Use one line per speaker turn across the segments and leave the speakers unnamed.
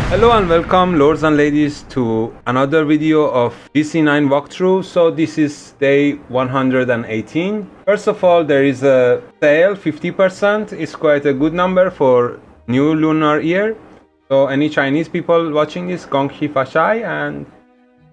Hello and welcome, lords and ladies, to another video of GC9 walkthrough. So this is day 118. First of all, there is a sale, 50%. It's quite a good number for new lunar year. So any Chinese people watching this, gong xi fa shai, and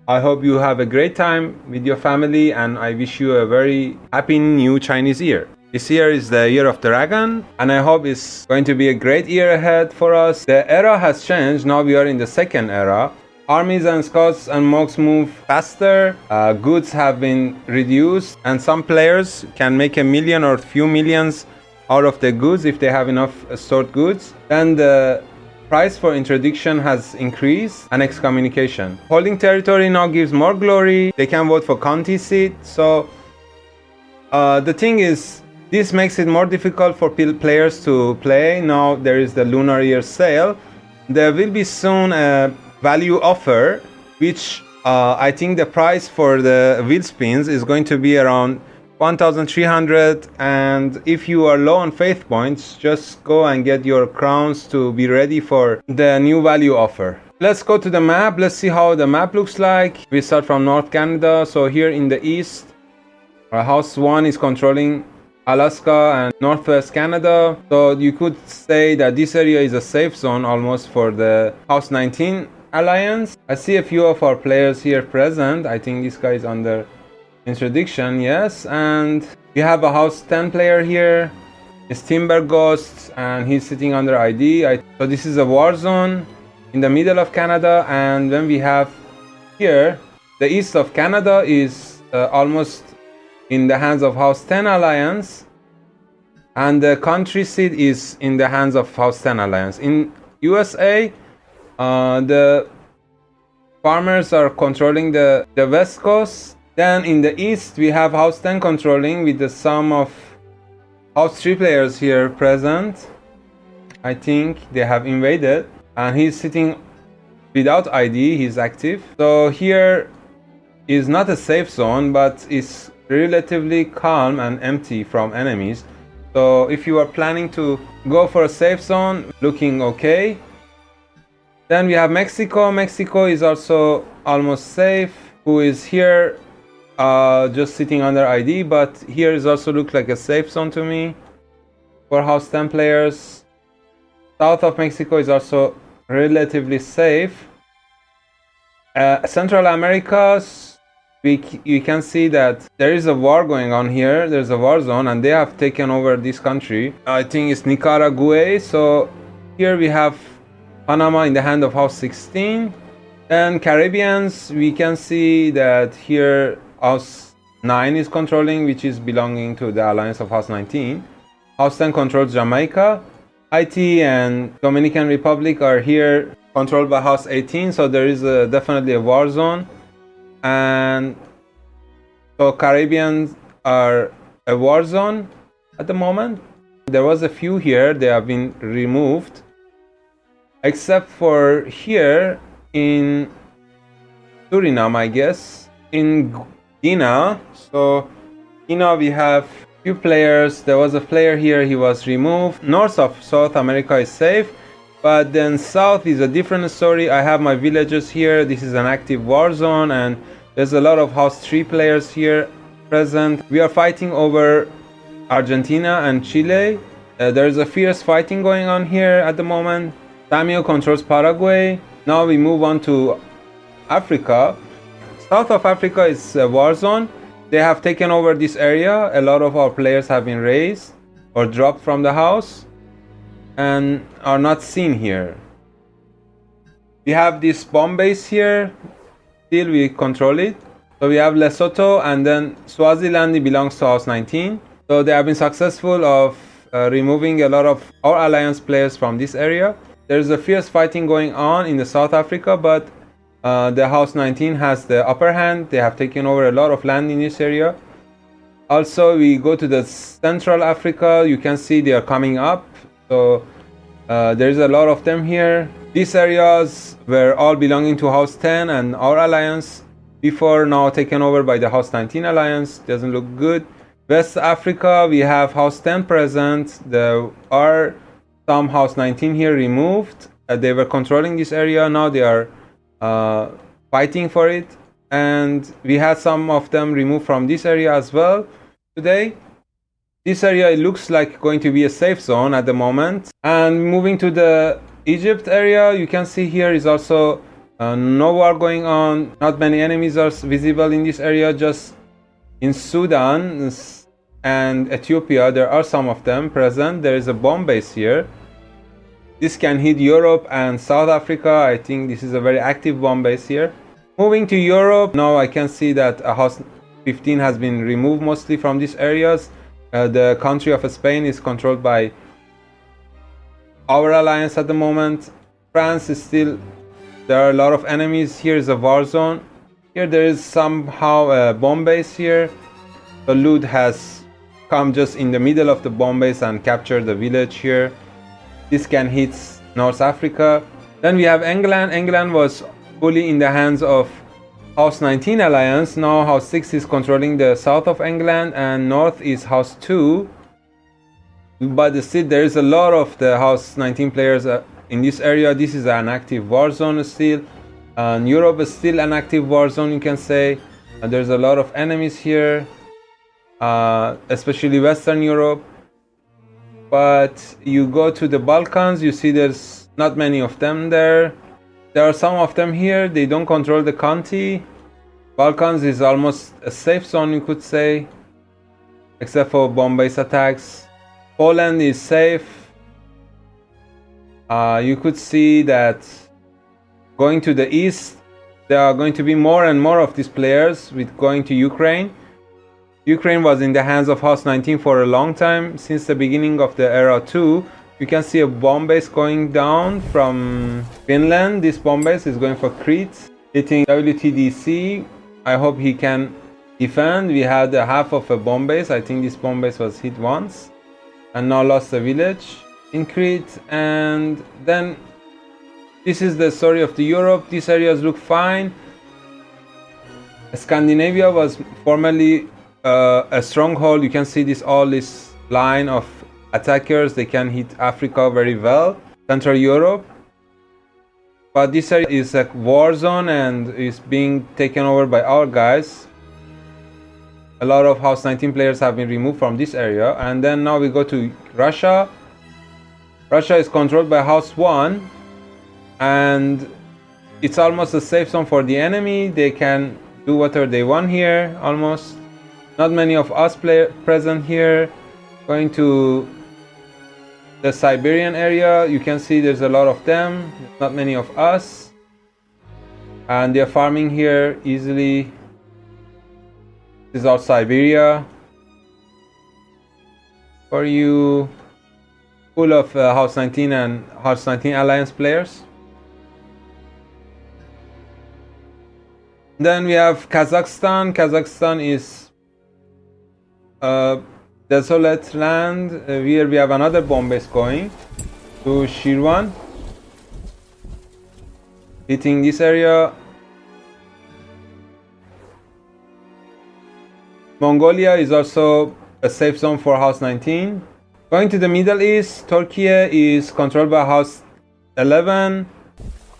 I hope you have a great time with your family, and I wish you a very happy new Chinese year. This year is the year of the dragon, and I hope it's going to be a great year ahead for us. The era has changed. Now we are in the second era. Armies and scouts and monks move faster. Goods have been reduced, and some players can make a million or few millions out of the goods if they have enough stored goods. Then the price for interdiction has increased, and excommunication. Holding territory now gives more glory. They can vote for county seat. So the thing is, this makes it more difficult for players to play. Now there is the lunar year sale. There will be soon a value offer, which I think the price for the wheel spins is going to be around 1,300, and if you are low on faith points, just go and get your crowns to be ready for the new value offer. Let's go to the map. Let's see how the map looks like. We start from North Canada. So here in the east, House 1 is controlling Alaska and Northwest Canada. So you could say that this area is a safe zone almost for the House 19 alliance. I see a few of our players here present. I think this guy is under interdiction, yes. And we have a House 10 player here. It's Timber Ghost, and he's sitting under ID. So this is a war zone in the middle of Canada. And then we have here, the east of Canada is almost in the hands of House 10 Alliance, and the country seat is in the hands of House 10 Alliance. In USA, the farmers are controlling the west coast. Then in the east, we have House 10 controlling with the sum of House 3 players here present. I think they have invaded, and he's sitting without ID, he's active. So here is not a safe zone, but it's relatively calm and empty from enemies. So if you are planning to go for a safe zone, looking okay. Then we have Mexico. Mexico is also almost safe, who is here just sitting under ID, but here is also look like a safe zone to me for House 10 players. South of Mexico is also relatively safe. Central America, you can see that there is a war going on here. There's a war zone, and they have taken over this country. I think it's Nicaragua. So here we have Panama in the hand of House 16. And Caribbeans, we can see that here House 9 is controlling, which is belonging to the alliance of House 19. House 10 controls Jamaica. Haiti and Dominican Republic are here controlled by House 18. So there is definitely a war zone. And so Caribbeans are a war zone at the moment. There was a few here, they have been removed, except for here in Suriname, I guess, in Guinea. So Guinea, we have few players. There was a player here, he was removed. North of South America is safe, but then south is a different story. I have my villagers here. This is an active war zone, and there's a lot of House 3 players here present. We are fighting over Argentina and Chile. There's a fierce fighting going on here at the moment. Samuel controls Paraguay. Now we move on to Africa. South of Africa is a war zone. They have taken over this area. A lot of our players have been raised or dropped from the house and are not seen here. We have this bomb base here. Still we control it. So we have Lesotho, and then Swaziland belongs to House 19. So they have been successful of removing a lot of our alliance players from this area. There's a fierce fighting going on in the South Africa, but the House 19 has the upper hand. They have taken over a lot of land in this area. Also, we go to the Central Africa. You can see they are coming up. So there's a lot of them here. These areas were all belonging to House 10 and our alliance before, now taken over by the House 19 alliance. Doesn't look good. West Africa, we have House 10 present. There are some House 19 here removed, they were controlling this area. Now they are fighting for it, and we had some of them removed from this area as well today. This area, it looks like going to be a safe zone at the moment. And moving to the Egypt area, you can see here is also no war going on. Not many enemies are visible in this area. Just in Sudan and Ethiopia, there are some of them present. There is a bomb base here. This can hit Europe and South Africa. I think this is a very active bomb base here. Moving to Europe, now I can see that House 15 has been removed mostly from these areas. The country of Spain is controlled by our alliance at the moment. France is still, there are a lot of enemies. Here is a war zone. Here there is somehow a bomb base here. The loot has come just in the middle of the bomb base and captured the village here. This can hit North Africa. Then we have England. England was fully in the hands of House 19 alliance. Now House 6 is controlling the south of England and north is House 2. But still there is a lot of the House 19 players in this area. This is an active war zone still. And Europe is still an active war zone, you can say. And there's a lot of enemies here, especially Western Europe. But you go to the Balkans, you see there's not many of them there. There are some of them here. They don't control the country. Balkans is almost a safe zone, you could say, except for bomb base attacks. Poland is safe. You could see that going to the east, there are going to be more and more of these players with going to Ukraine. Ukraine was in the hands of House 19 for a long time, since the beginning of the era 2. You can see a bomb base going down from Finland. This bomb base is going for Crete, hitting WTDC. I hope he can defend. We had a half of a bomb base. I think this bomb base was hit once and now lost a village in Crete. And then this is the story of the Europe. These areas look fine. Scandinavia was formerly a stronghold. You can see this line of attackers. They can hit Africa very well, Central Europe. But this area is a war zone and is being taken over by our guys. A lot of House 19 players have been removed from this area. And then now we go to Russia. Russia is controlled by House 1. And it's almost a safe zone for the enemy. They can do whatever they want here, almost. Not many of us present here. Going to the Siberian area, you can see there's a lot of them, not many of us, and they're farming here easily. This is our Siberia for you, full of House 19 and House 19 alliance players. Then we have Kazakhstan. Kazakhstan is desolate land. Here we have another bomb base going to Shirvan, hitting this area. Mongolia is also a safe zone for House 19. Going to the Middle East, Turkey is controlled by House 11.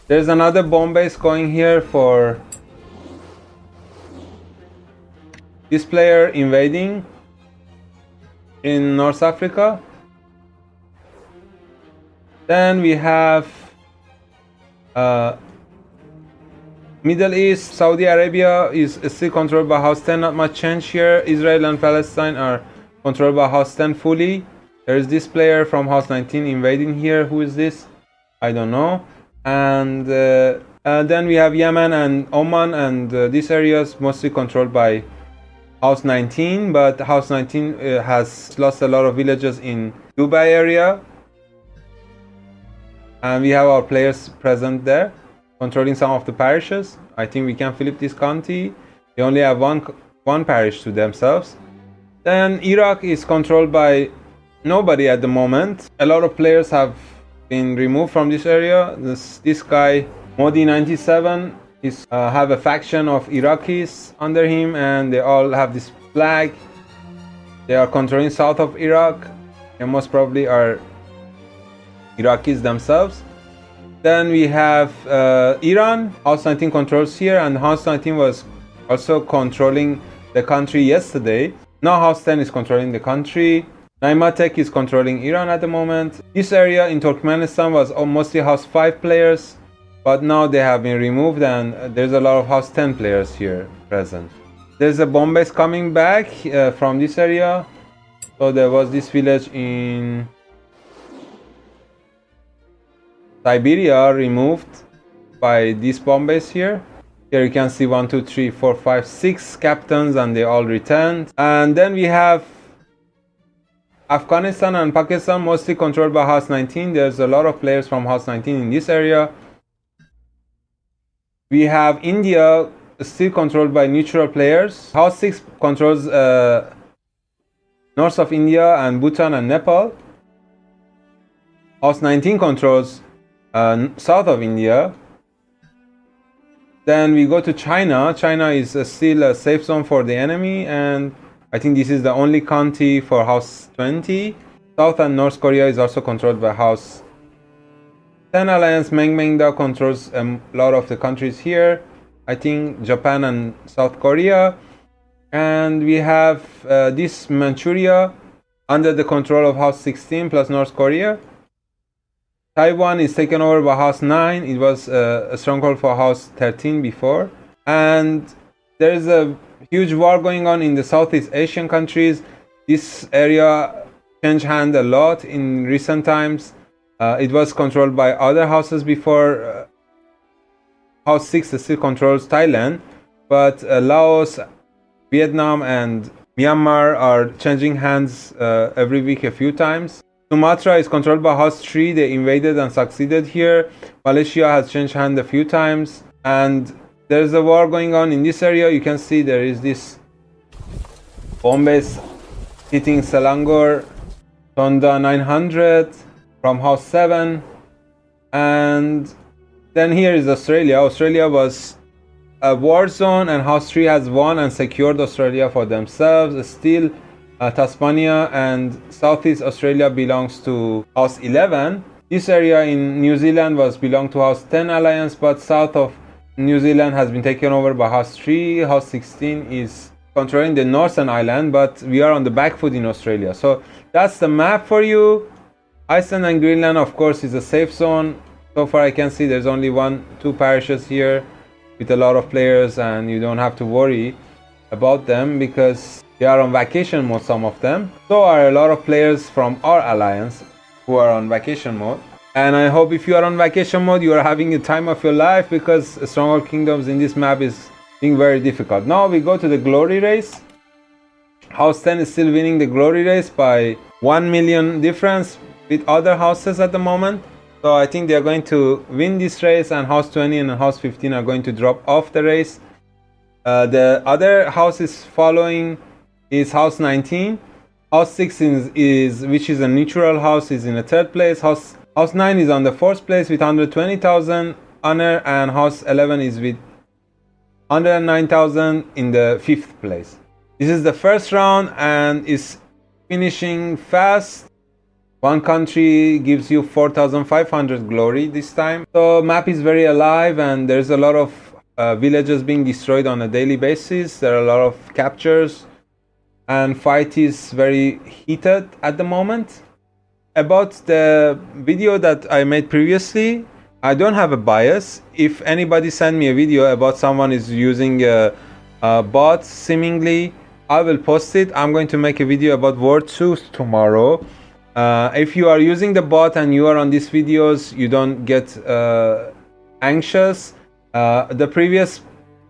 There's another bomb base going here for this player invading in North Africa. Then we have Middle East. Saudi Arabia is still controlled by House 10, not much change here. Israel and Palestine are controlled by House 10 fully. There is this player from House 19 invading here. Who is this? I don't know. And then we have Yemen and Oman, and these areas mostly controlled by House 19, but House 19 has lost a lot of villages in Dubai area. And we have our players present there, controlling some of the parishes. I think we can flip this county. They only have one parish to themselves. Then Iraq is controlled by nobody at the moment. A lot of players have been removed from this area. This guy, Modi 97, is have a faction of Iraqis under him, and they all have this flag. They are controlling south of Iraq, and most probably are Iraqis themselves. Then we have Iran. House 19 controls here, and House 19 was also controlling the country yesterday. Now House 10 is controlling the country. Naimatek is controlling Iran at the moment. This area in Turkmenistan was mostly House 5 players, but now they have been removed and there's a lot of House 10 players here present. There's a bomb base coming back from this area. So there was this village in Siberia removed by this bomb base here. Here you can see 1, 2, 3, 4, 5, 6 captains and they all returned. And then we have Afghanistan and Pakistan, mostly controlled by House 19. There's a lot of players from House 19 in this area. We have India, still controlled by neutral players. House 6 controls north of India and Bhutan and Nepal. House 19 controls south of India. Then we go to China. China is still a safe zone for the enemy, and I think this is the only county for House 20. South and North Korea is also controlled by House 10 Alliance. Mengmengda controls a lot of the countries here. I think Japan and South Korea. And we have this Manchuria under the control of House 16 plus North Korea. Taiwan is taken over by House 9. It was a stronghold for House 13 before. And there is a huge war going on in the Southeast Asian countries. This area changed hand a lot in recent times. It was controlled by other houses before. House 6 still controls Thailand, but Laos, Vietnam and Myanmar are changing hands every week a few times. Sumatra is controlled by House 3. They invaded and succeeded here. Malaysia has changed hand a few times. And there's a war going on in this area. You can see there is this bomb base hitting Selangor, Tonda 900 from House 7. And then here is Australia. Australia was a war zone and House 3 has won and secured Australia for themselves. Still, Tasmania and Southeast Australia belongs to House 11. This area in New Zealand was belonged to House 10 Alliance, but south of New Zealand has been taken over by House 3. House 16 is controlling the Northern Island, but we are on the back foot in Australia. So that's the map for you. Iceland and Greenland, of course, is a safe zone. So far I can see there's only 2 parishes here with a lot of players, and you don't have to worry about them because they are on vacation mode, some of them. So are a lot of players from our alliance who are on vacation mode. And I hope if you are on vacation mode, you are having a time of your life, because Stronghold Kingdoms in this map is being very difficult. Now we go to the glory race. House 10 is still winning the glory race by 1 million difference with other houses at the moment. So I think they are going to win this race, and House 20 and House 15 are going to drop off the race. The other houses following is House 19. House 6 is which is a neutral house, is in the 3rd place. House 9 is on the 4th place with 120,000 honor, and House 11 is with 109,000 in the 5th place. This is the first round and is finishing fast. One country gives you 4,500 glory this time. So map is very alive, and there's a lot of villages being destroyed on a daily basis. There are a lot of captures, and fight is very heated at the moment. About the video that I made previously, I don't have a bias. If anybody send me a video about someone is using a bot seemingly, I will post it. I'm going to make a video about walkthroughs tomorrow. If you are using the bot and you are on these videos, you don't get anxious. The previous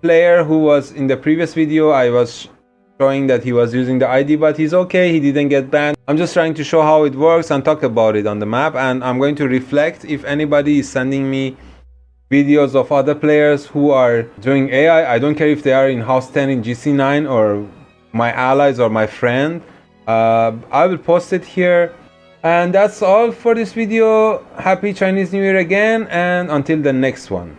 player who was in the previous video, I was showing that he was using the ID, but he's okay, he didn't get banned. I'm just trying to show how it works and talk about it on the map, and I'm going to reflect if anybody is sending me videos of other players who are doing AI. I don't care if they are in House 10 in GC9 or my allies or my friend. I will post it here. And that's all for this video. Happy Chinese New Year again, and until the next one.